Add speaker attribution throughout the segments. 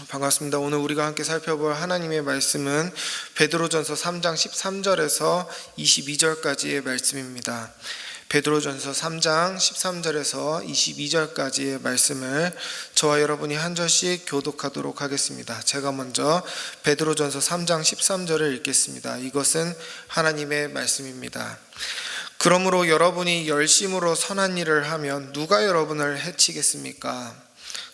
Speaker 1: 반갑습니다. 오늘 우리가 함께 살펴볼 하나님의 말씀은 베드로전서 3장 13절에서 22절까지의 말씀입니다. 베드로전서 3장 13절에서 22절까지의 말씀을 저와 여러분이 한 절씩 교독하도록 하겠습니다. 제가 먼저 베드로전서 3장 13절을 읽겠습니다. 이것은 하나님의 말씀입니다. 그러므로 여러분이 열심으로 선한 일을 하면 누가 여러분을 해치겠습니까?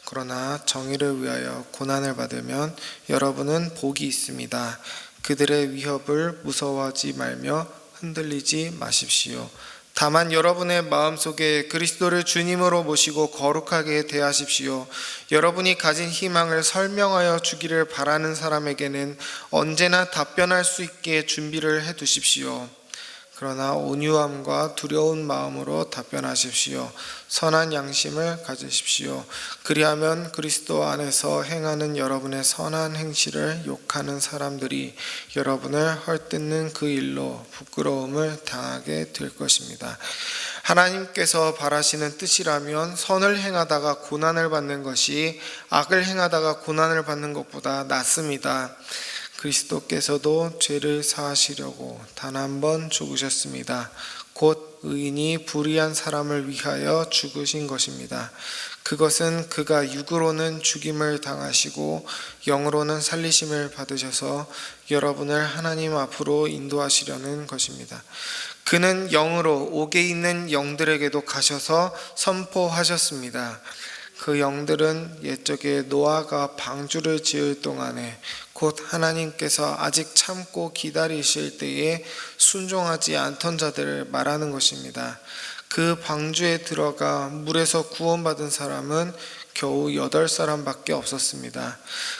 Speaker 1: 그러나 정의를 위하여 고난을 받으면 여러분은 복이 있습니다. 그들의 위협을 무서워하지 말며 흔들리지 마십시오. 다만 여러분의 마음속에 그리스도를 주님으로 모시고 거룩하게 대하십시오. 여러분이 가진 희망을 설명하여 주기를 바라는 사람에게는 언제나 답변할 수 있게 준비를 해 두십시오. 그러나 온유함과 두려운 마음으로 답변하십시오. 선한 양심을 가지십시오. 그리하면 그리스도 안에서 행하는 여러분의 선한 행실을 욕하는 사람들이 여러분을 헐뜯는 그 일로 부끄러움을 당하게 될 것입니다. 하나님께서 바라시는 뜻이라면 선을 행하다가 고난을 받는 것이 악을 행하다가 고난을 받는 것보다 낫습니다. 그리스도께서도 죄를 사하시려고 단 한 번 죽으셨습니다. 곧 의인이 불의한 사람을 위하여 죽으신 것입니다. 그것은 그가 육으로는 죽임을 당하시고 영으로는 살리심을 받으셔서 여러분을 하나님 앞으로 인도하시려는 것입니다. 그는 영으로 옥에 있는 영들에게도 가셔서 선포하셨습니다. 그 영들은 옛적에 노아가 방주를 지을 동안에 곧 하나님께서 아직 참고 기다리실 때에 순종하지 않던 자들을 말하는 것입니다. 그 방주에 들어가 물에서 구원받은 사람은 겨우 8사람밖에 없었습니다.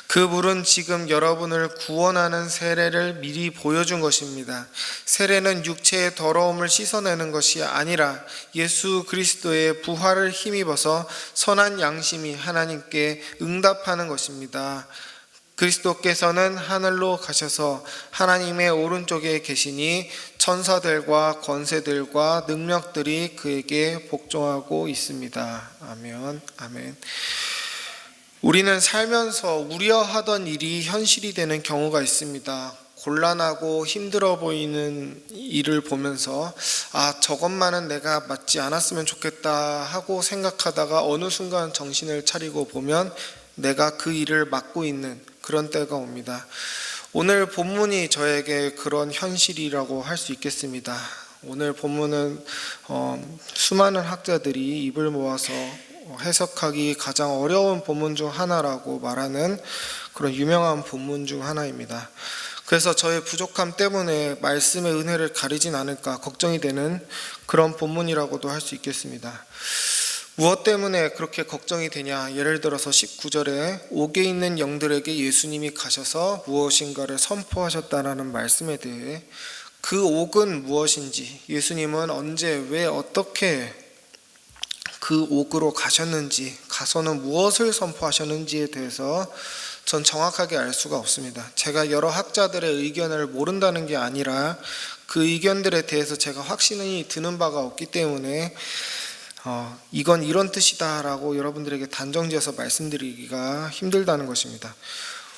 Speaker 1: 그 물은 지금 여러분을 구원하는 세례를 미리 보여준 것입니다. 세례는 육체의 더러움을 씻어내는 것이 아니라 예수 그리스도의 부활을 힘입어서 선한 양심이 하나님께 응답하는 것입니다. 그리스도께서는 하늘로 가셔서 하나님의 오른쪽에 계시니 천사들과 권세들과 능력들이 그에게 복종하고 있습니다. 아멘. 아멘. 우리는 살면서 우려하던 일이 현실이 되는 경우가 있습니다. 곤란하고 힘들어 보이는 일을 보면서 저것만은 내가 맡지 않았으면 좋겠다 하고 생각하다가 어느 순간 정신을 차리고 보면 내가 그 일을 맡고 있는 그런 때가 옵니다. 오늘 본문이 저에게 그런 현실이라고 할 수 있겠습니다. 오늘 본문은 수많은 학자들이 입을 모아서 해석하기 가장 어려운 본문 중 하나라고 말하는 그런 유명한 본문 중 하나입니다. 그래서 저의 부족함 때문에 말씀의 은혜를 가리진 않을까 걱정이 되는 그런 본문이라고도 할 수 있겠습니다. 무엇 때문에 그렇게 걱정이 되냐? 예를 들어서 19절에 옥에 있는 영들에게 예수님이 가셔서 무엇인가를 선포하셨다라는 말씀에 대해 그 옥은 무엇인지, 예수님은 언제, 왜, 어떻게 그 옥으로 가셨는지, 가서는 무엇을 선포하셨는지에 대해서 전 정확하게 알 수가 없습니다. 제가 여러 학자들의 의견을 모른다는 게 아니라 그 의견들에 대해서 제가 확신이 드는 바가 없기 때문에 이건 이런 뜻이다 라고 여러분들에게 단정지어서 말씀드리기가 힘들다는 것입니다.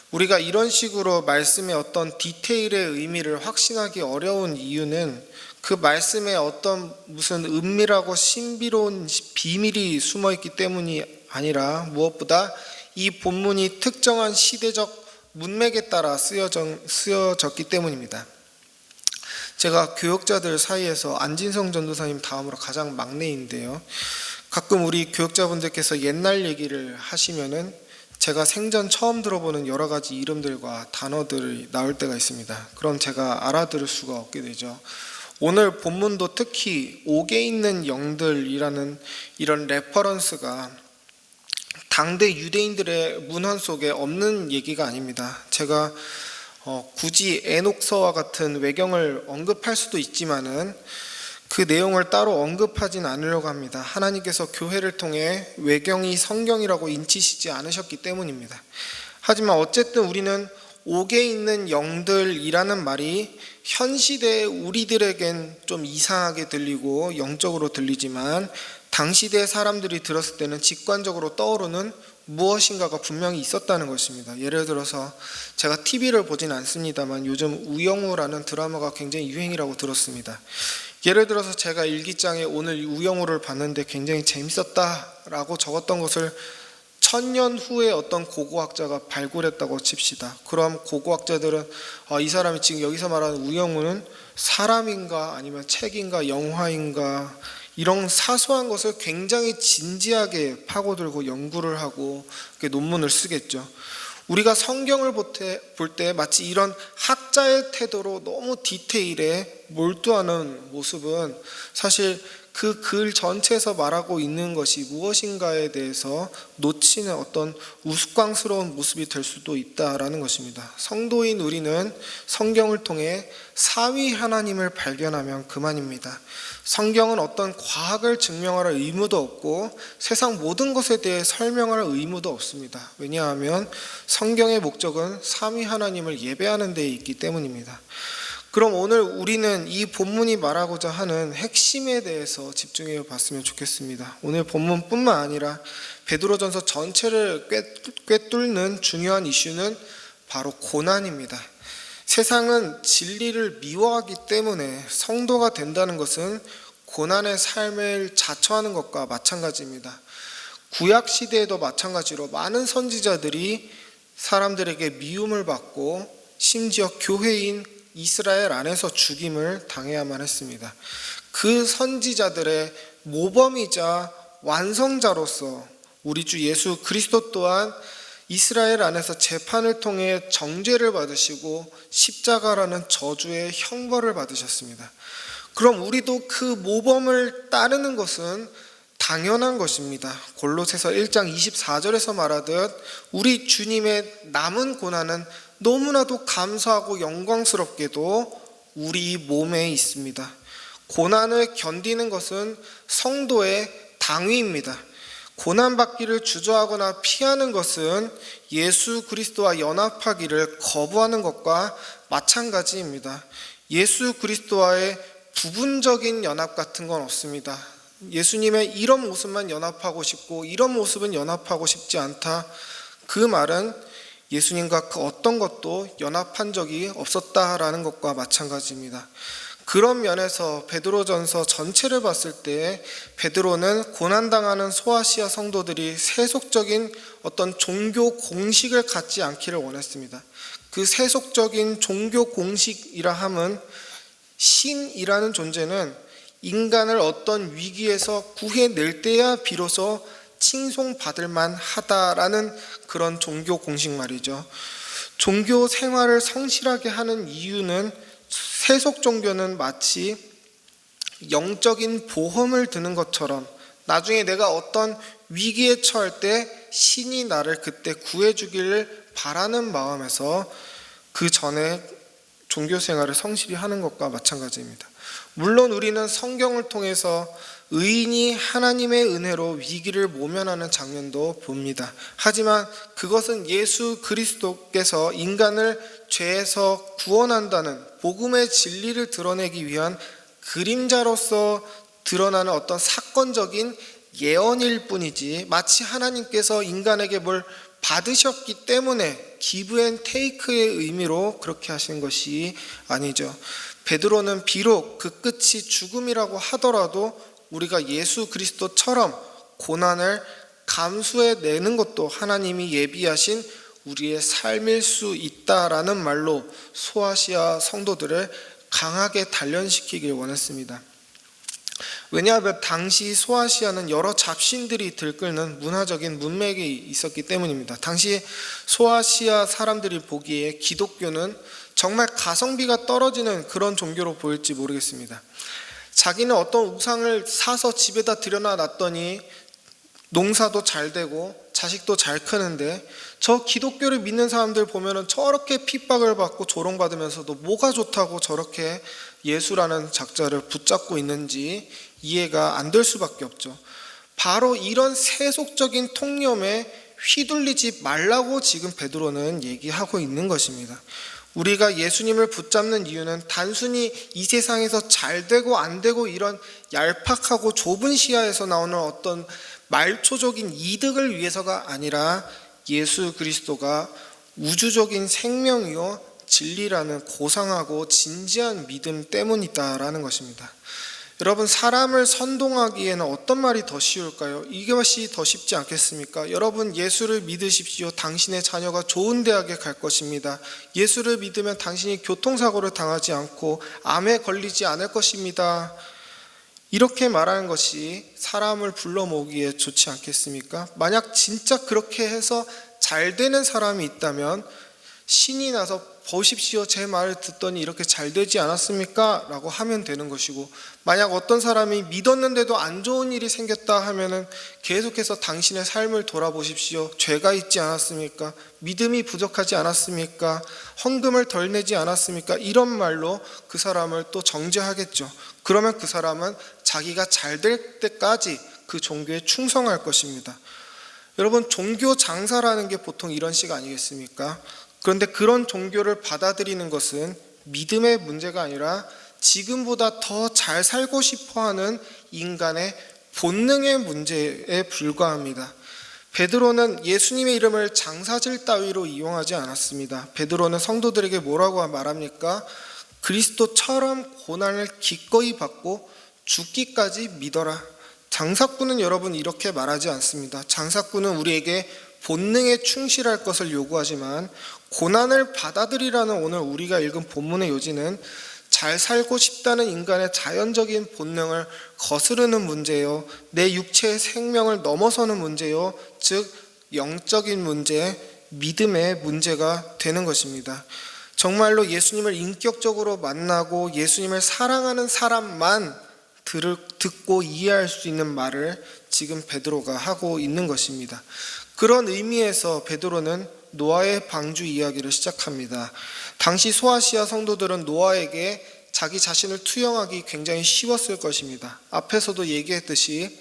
Speaker 1: 우리가 이런 식으로 말씀의 어떤 디테일의 의미를 확신하기 어려운 이유는 그 말씀에 어떤 무슨 은밀하고 신비로운 비밀이 숨어있기 때문이 아니라 무엇보다 이 본문이 특정한 시대적 문맥에 따라 쓰여졌기 때문입니다. 제가 교역자들 사이에서 안진성 전도사님 다음으로 가장 막내인데요. 가끔 우리 교역자분들께서 옛날 얘기를 하시면은 제가 생전 처음 들어보는 여러 가지 이름들과 단어들이 나올 때가 있습니다. 그럼 제가 알아들을 수가 없게 되죠. 오늘 본문도 특히 옥에 있는 영들이라는 이런 레퍼런스가 당대 유대인들의 문헌 속에 없는 얘기가 아닙니다. 제가 굳이 에녹서와 같은 외경을 언급할 수도 있지만은 그 내용을 따로 언급하진 않으려고 합니다. 하나님께서 교회를 통해 외경이 성경이라고 인치시지 않으셨기 때문입니다. 하지만 어쨌든 우리는 옥에 있는 영들이라는 말이 현 시대의 우리들에겐 좀 이상하게 들리고 영적으로 들리지만 당시대 사람들이 들었을 때는 직관적으로 떠오르는 무엇인가가 분명히 있었다는 것입니다. 예를 들어서 제가 TV를 보진 않습니다만 요즘 우영우라는 드라마가 굉장히 유행이라고 들었습니다. 예를 들어서 제가 일기장에 오늘 우영우를 봤는데 굉장히 재밌었다라고 적었던 것을 1000년 후에 어떤 고고학자가 발굴했다고 칩시다. 그럼 고고학자들은 이 사람이 지금 여기서 말하는 우영우는 사람인가 아니면 책인가 영화인가 이런 사소한 것을 굉장히 진지하게 파고들고 연구를 하고 논문을 쓰겠죠. 우리가 성경을 볼 때 마치 이런 학자의 태도로 너무 디테일에 몰두하는 모습은 사실 그 글 전체에서 말하고 있는 것이 무엇인가에 대해서 놓치는 어떤 우스꽝스러운 모습이 될 수도 있다라는 것입니다. 성도인 우리는 성경을 통해 삼위 하나님을 발견하면 그만입니다. 성경은 어떤 과학을 증명할 의무도 없고 세상 모든 것에 대해 설명할 의무도 없습니다. 왜냐하면 성경의 목적은 삼위 하나님을 예배하는 데에 있기 때문입니다. 그럼 오늘 우리는 이 본문이 말하고자 하는 핵심에 대해서 집중해 봤으면 좋겠습니다. 오늘 본문뿐만 아니라 베드로전서 전체를 꿰뚫는 중요한 이슈는 바로 고난입니다. 세상은 진리를 미워하기 때문에 성도가 된다는 것은 고난의 삶을 자처하는 것과 마찬가지입니다. 구약 시대에도 마찬가지로 많은 선지자들이 사람들에게 미움을 받고 심지어 교회인 이스라엘 안에서 죽임을 당해야만 했습니다. 그 선지자들의 모범이자 완성자로서 우리 주 예수 그리스도 또한 이스라엘 안에서 재판을 통해 정죄를 받으시고 십자가라는 저주의 형벌을 받으셨습니다. 그럼 우리도 그 모범을 따르는 것은 당연한 것입니다. 골로새서 1장 24절에서 말하듯 우리 주님의 남은 고난은 너무나도 감사하고 영광스럽게도 우리 몸에 있습니다. 고난을 견디는 것은 성도의 당위입니다. 고난받기를 주저하거나 피하는 것은 예수 그리스도와 연합하기를 거부하는 것과 마찬가지입니다. 예수 그리스도와의 부분적인 연합 같은 건 없습니다. 예수님의 이런 모습만 연합하고 싶고 이런 모습은 연합하고 싶지 않다. 그 말은 예수님과 그 어떤 것도 연합한 적이 없었다라는 것과 마찬가지입니다. 그런 면에서 베드로전서 전체를 봤을 때 베드로는 고난당하는 소아시아 성도들이 세속적인 어떤 종교 공식을 갖지 않기를 원했습니다. 그 세속적인 종교 공식이라 함은 신이라는 존재는 인간을 어떤 위기에서 구해낼 때야 비로소 칭송받을 만하다라는 그런 종교 공식 말이죠. 종교 생활을 성실하게 하는 이유는 세속 종교는 마치 영적인 보험을 드는 것처럼 나중에 내가 어떤 위기에 처할 때 신이 나를 그때 구해주기를 바라는 마음에서 그 전에 종교 생활을 성실히 하는 것과 마찬가지입니다. 물론 우리는 성경을 통해서 의인이 하나님의 은혜로 위기를 모면하는 장면도 봅니다. 하지만 그것은 예수 그리스도께서 인간을 죄에서 구원한다는 복음의 진리를 드러내기 위한 그림자로서 드러나는 어떤 사건적인 예언일 뿐이지 마치 하나님께서 인간에게 뭘 받으셨기 때문에 기브 앤 테이크의 의미로 그렇게 하신 것이 아니죠. 베드로는 비록 그 끝이 죽음이라고 하더라도 우리가 예수 그리스도처럼 고난을 감수해내는 것도 하나님이 예비하신 우리의 삶일 수 있다라는 말로 소아시아 성도들을 강하게 단련시키길 원했습니다. 왜냐하면 당시 소아시아는 여러 잡신들이 들끓는 문화적인 문맥이 있었기 때문입니다. 당시 소아시아 사람들이 보기에 기독교는 정말 가성비가 떨어지는 그런 종교로 보일지 모르겠습니다. 자기는 어떤 우상을 사서 집에다 들여놨더니 농사도 잘 되고 자식도 잘 크는데 저 기독교를 믿는 사람들 보면은 저렇게 핍박을 받고 조롱받으면서도 뭐가 좋다고 저렇게 예수라는 작자를 붙잡고 있는지 이해가 안 될 수밖에 없죠. 바로 이런 세속적인 통념에 휘둘리지 말라고 지금 베드로는 얘기하고 있는 것입니다. 우리가 예수님을 붙잡는 이유는 단순히 이 세상에서 잘 되고 안 되고 이런 얄팍하고 좁은 시야에서 나오는 어떤 말초적인 이득을 위해서가 아니라 예수 그리스도가 우주적인 생명이요 진리라는 고상하고 진지한 믿음 때문이다라는 것입니다. 여러분, 사람을 선동하기에는 어떤 말이 더 쉬울까요? 이것이 더 쉽지 않겠습니까? 여러분, 예수를 믿으십시오. 당신의 자녀가 좋은 대학에 갈 것입니다. 예수를 믿으면 당신이 교통사고를 당하지 않고 암에 걸리지 않을 것입니다. 이렇게 말하는 것이 사람을 불러 모으기에 좋지 않겠습니까? 만약 진짜 그렇게 해서 잘 되는 사람이 있다면 신이 나서 보십시오, 제 말을 듣더니 이렇게 잘 되지 않았습니까? 라고 하면 되는 것이고, 만약 어떤 사람이 믿었는데도 안 좋은 일이 생겼다 하면은 계속해서 당신의 삶을 돌아보십시오. 죄가 있지 않았습니까? 믿음이 부족하지 않았습니까? 헌금을 덜 내지 않았습니까? 이런 말로 그 사람을 또 정죄하겠죠. 그러면 그 사람은 자기가 잘 될 때까지 그 종교에 충성할 것입니다. 여러분, 종교 장사라는 게 보통 이런 식 아니겠습니까? 그런데 그런 종교를 받아들이는 것은 믿음의 문제가 아니라 지금보다 더 잘 살고 싶어하는 인간의 본능의 문제에 불과합니다. 베드로는 예수님의 이름을 장사질 따위로 이용하지 않았습니다. 베드로는 성도들에게 뭐라고 말합니까? 그리스도처럼 고난을 기꺼이 받고 죽기까지 믿어라. 장사꾼은 여러분 이렇게 말하지 않습니다. 장사꾼은 우리에게 본능에 충실할 것을 요구하지만 고난을 받아들이라는 오늘 우리가 읽은 본문의 요지는 잘 살고 싶다는 인간의 자연적인 본능을 거스르는 문제요, 내 육체의 생명을 넘어서는 문제요, 즉 영적인 문제, 믿음의 문제가 되는 것입니다. 정말로 예수님을 인격적으로 만나고 예수님을 사랑하는 사람만 듣고 이해할 수 있는 말을 지금 베드로가 하고 있는 것입니다. 그런 의미에서 베드로는 노아의 방주 이야기를 시작합니다. 당시 소아시아 성도들은 노아에게 자기 자신을 투영하기 굉장히 쉬웠을 것입니다. 앞에서도 얘기했듯이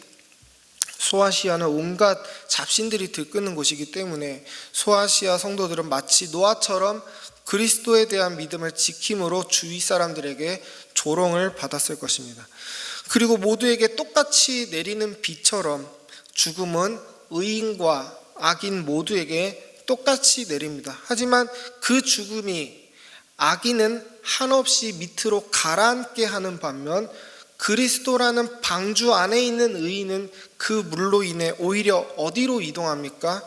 Speaker 1: 소아시아는 온갖 잡신들이 들끓는 곳이기 때문에 소아시아 성도들은 마치 노아처럼 그리스도에 대한 믿음을 지킴으로 주위 사람들에게 조롱을 받았을 것입니다. 그리고 모두에게 똑같이 내리는 비처럼 죽음은 의인과 악인 모두에게 똑같이 내립니다. 하지만 그 죽음이 악인은 한없이 밑으로 가라앉게 하는 반면 그리스도라는 방주 안에 있는 의인은 그 물로 인해 오히려 어디로 이동합니까?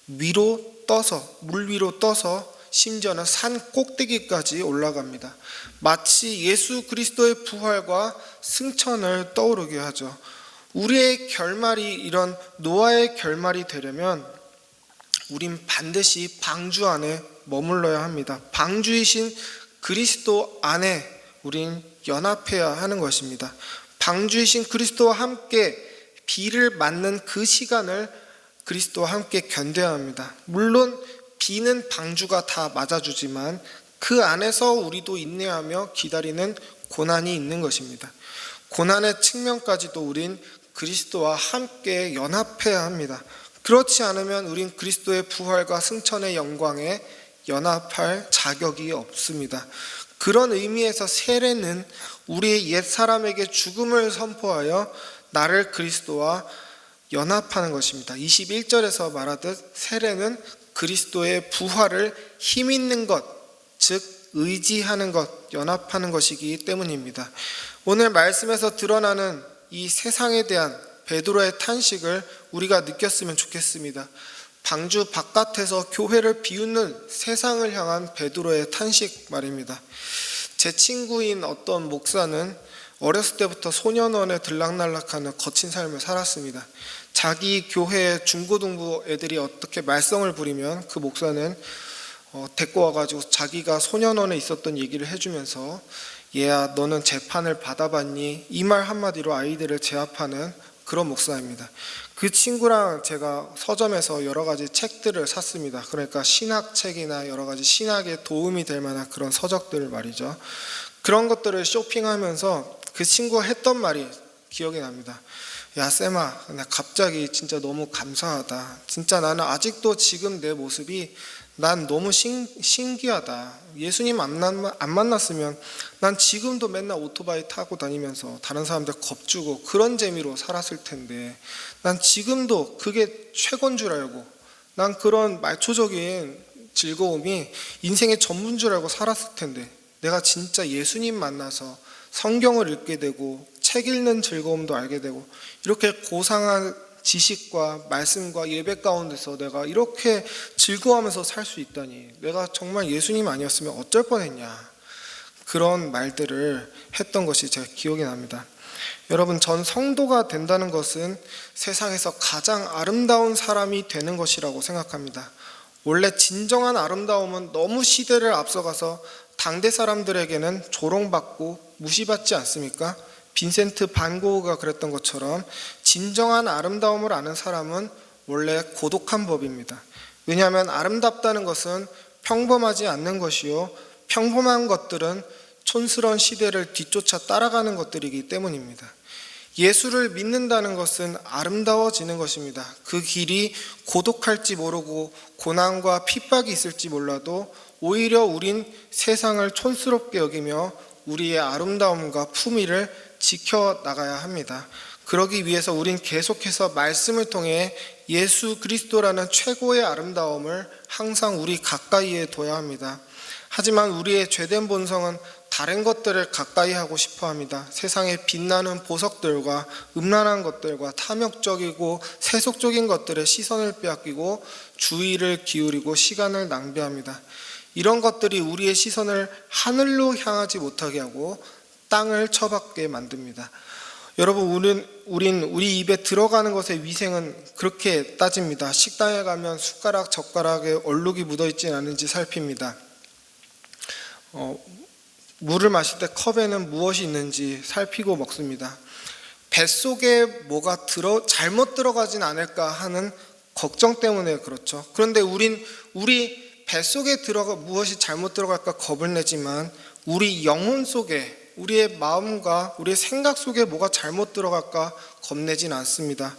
Speaker 1: 위로 떠서, 물 위로 떠서 심지어는 산 꼭대기까지 올라갑니다. 마치 예수 그리스도의 부활과 승천을 떠오르게 하죠. 우리의 결말이 이런 노아의 결말이 되려면 우린 반드시 방주 안에 머물러야 합니다. 방주이신 그리스도 안에 우린 연합해야 하는 것입니다. 방주이신 그리스도와 함께 비를 맞는 그 시간을 그리스도와 함께 견뎌야 합니다. 물론 비는 방주가 다 맞아주지만 그 안에서 우리도 인내하며 기다리는 고난이 있는 것입니다. 고난의 측면까지도 우린 그리스도와 함께 연합해야 합니다. 그렇지 않으면 우린 그리스도의 부활과 승천의 영광에 연합할 자격이 없습니다. 그런 의미에서 세례는 우리의 옛 사람에게 죽음을 선포하여 나를 그리스도와 연합하는 것입니다. 21절에서 말하듯 세례는 그리스도의 부활을 힘있는 것, 즉 의지하는 것, 연합하는 것이기 때문입니다. 오늘 말씀에서 드러나는 이 세상에 대한 베드로의 탄식을 우리가 느꼈으면 좋겠습니다. 방주 바깥에서 교회를 비웃는 세상을 향한 베드로의 탄식 말입니다. 제 친구인 어떤 목사는 어렸을 때부터 소년원에 들락날락하는 거친 삶을 살았습니다. 자기 교회 중고등부 애들이 어떻게 말썽을 부리면 그 목사는 데리고 와가지고 자기가 소년원에 있었던 얘기를 해주면서 얘야 너는 재판을 받아봤니? 이 말 한마디로 아이들을 제압하는 그런 목사입니다. 그 친구랑 제가 서점에서 여러 가지 책들을 샀습니다. 그러니까 신학책이나 여러 가지 신학에 도움이 될 만한 그런 서적들 말이죠. 그런 것들을 쇼핑하면서 그 친구가 했던 말이 기억이 납니다. 야 쌤아, 나 갑자기 진짜 너무 감사하다. 진짜 나는 아직도 지금 내 모습이 난 너무 신기하다. 예수님 안 만났으면 난 지금도 맨날 오토바이 타고 다니면서 다른 사람들 겁주고 그런 재미로 살았을 텐데, 난 지금도 그게 최고인 줄 알고, 난 그런 말초적인 즐거움이 인생의 전부인 줄 알고 살았을 텐데, 내가 진짜 예수님 만나서 성경을 읽게 되고 책 읽는 즐거움도 알게 되고 이렇게 고상한 지식과 말씀과 예배 가운데서 내가 이렇게 즐거워하면서 살 수 있다니, 내가 정말 예수님 아니었으면 어쩔 뻔했냐, 그런 말들을 했던 것이 제가 기억이 납니다. 여러분, 전 성도가 된다는 것은 세상에서 가장 아름다운 사람이 되는 것이라고 생각합니다. 원래 진정한 아름다움은 너무 시대를 앞서가서 당대 사람들에게는 조롱받고 무시받지 않습니까? 빈센트 반 고흐가 그랬던 것처럼 진정한 아름다움을 아는 사람은 원래 고독한 법입니다. 왜냐하면 아름답다는 것은 평범하지 않는 것이요, 평범한 것들은 촌스러운 시대를 뒤쫓아 따라가는 것들이기 때문입니다. 예수를 믿는다는 것은 아름다워지는 것입니다. 그 길이 고독할지 모르고 고난과 핍박이 있을지 몰라도 오히려 우린 세상을 촌스럽게 여기며 우리의 아름다움과 품위를 지켜나가야 합니다. 그러기 위해서 우린 계속해서 말씀을 통해 예수 그리스도라는 최고의 아름다움을 항상 우리 가까이에 둬야 합니다. 하지만 우리의 죄된 본성은 다른 것들을 가까이 하고 싶어 합니다. 세상의 빛나는 보석들과 음란한 것들과 탐욕적이고 세속적인 것들의 시선을 빼앗기고 주의를 기울이고 시간을 낭비합니다. 이런 것들이 우리의 시선을 하늘로 향하지 못하게 하고 땅을 처박게 만듭니다. 여러분, 우린 우리 입에 들어가는 것의 위생은 그렇게 따집니다. 식당에 가면 숟가락, 젓가락에 얼룩이 묻어있지 않은지 살핍니다. 물을 마실 때 컵에는 무엇이 있는지 살피고 먹습니다. 뱃속에 뭐가 잘못 들어가진 않을까 하는 걱정 때문에 그렇죠. 그런데 우리 뱃속에 무엇이 잘못 들어갈까 겁을 내지만 우리 영혼 속에, 우리의 마음과 우리의 생각 속에 뭐가 잘못 들어갈까 겁내진 않습니다.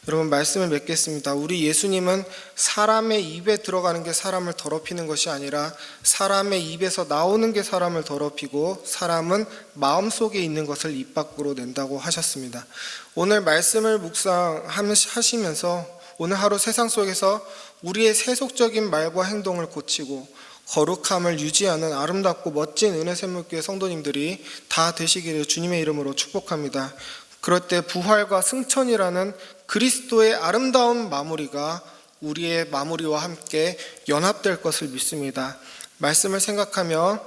Speaker 1: 여러분, 말씀을 맺겠습니다. 우리 예수님은 사람의 입에 들어가는 게 사람을 더럽히는 것이 아니라 사람의 입에서 나오는 게 사람을 더럽히고 사람은 마음속에 있는 것을 입 밖으로 낸다고 하셨습니다. 오늘 말씀을 묵상하시면서 오늘 하루 세상 속에서 우리의 세속적인 말과 행동을 고치고 거룩함을 유지하는 아름답고 멋진 은혜샘물교회 성도님들이 다 되시기를 주님의 이름으로 축복합니다. 그럴 때 부활과 승천이라는 그리스도의 아름다운 마무리가 우리의 마무리와 함께 연합될 것을 믿습니다. 말씀을 생각하며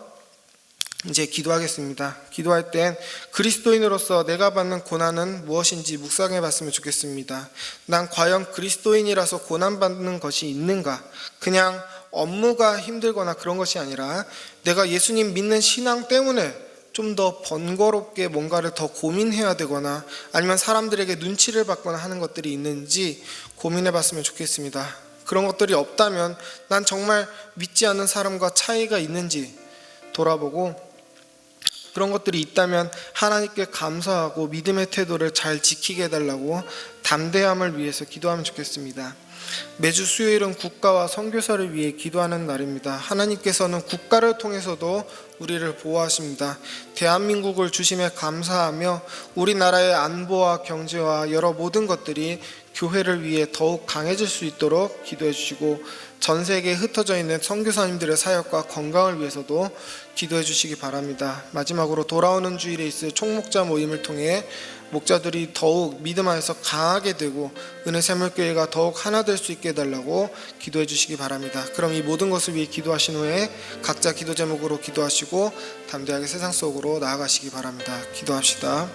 Speaker 1: 이제 기도하겠습니다. 기도할 땐 그리스도인으로서 내가 받는 고난은 무엇인지 묵상해 봤으면 좋겠습니다. 난 과연 그리스도인이라서 고난받는 것이 있는가? 그냥 업무가 힘들거나 그런 것이 아니라 내가 예수님 믿는 신앙 때문에 좀 더 번거롭게 뭔가를 더 고민해야 되거나 아니면 사람들에게 눈치를 받거나 하는 것들이 있는지 고민해 봤으면 좋겠습니다. 그런 것들이 없다면 난 정말 믿지 않는 사람과 차이가 있는지 돌아보고, 그런 것들이 있다면 하나님께 감사하고 믿음의 태도를 잘 지키게 해달라고 담대함을 위해서 기도하면 좋겠습니다. 매주 수요일은 국가와 선교사를 위해 기도하는 날입니다. 하나님께서는 국가를 통해서도 우리를 보호하십니다. 대한민국을 주심에 감사하며 우리나라의 안보와 경제와 여러 모든 것들이 교회를 위해 더욱 강해질 수 있도록 기도해 주시고, 전 세계에 흩어져 있는 선교사님들의 사역과 건강을 위해서도 기도해 주시기 바랍니다. 마지막으로 돌아오는 주일에 있을 총목자 모임을 통해 목자들이 더욱 믿음 안에서 강하게 되고 은혜샘물교회가 더욱 하나 될 수 있게 해달라고 기도해 주시기 바랍니다. 그럼 이 모든 것을 위해 기도하신 후에 각자 기도 제목으로 기도하시고 담대하게 세상 속으로 나아가시기 바랍니다. 기도합시다.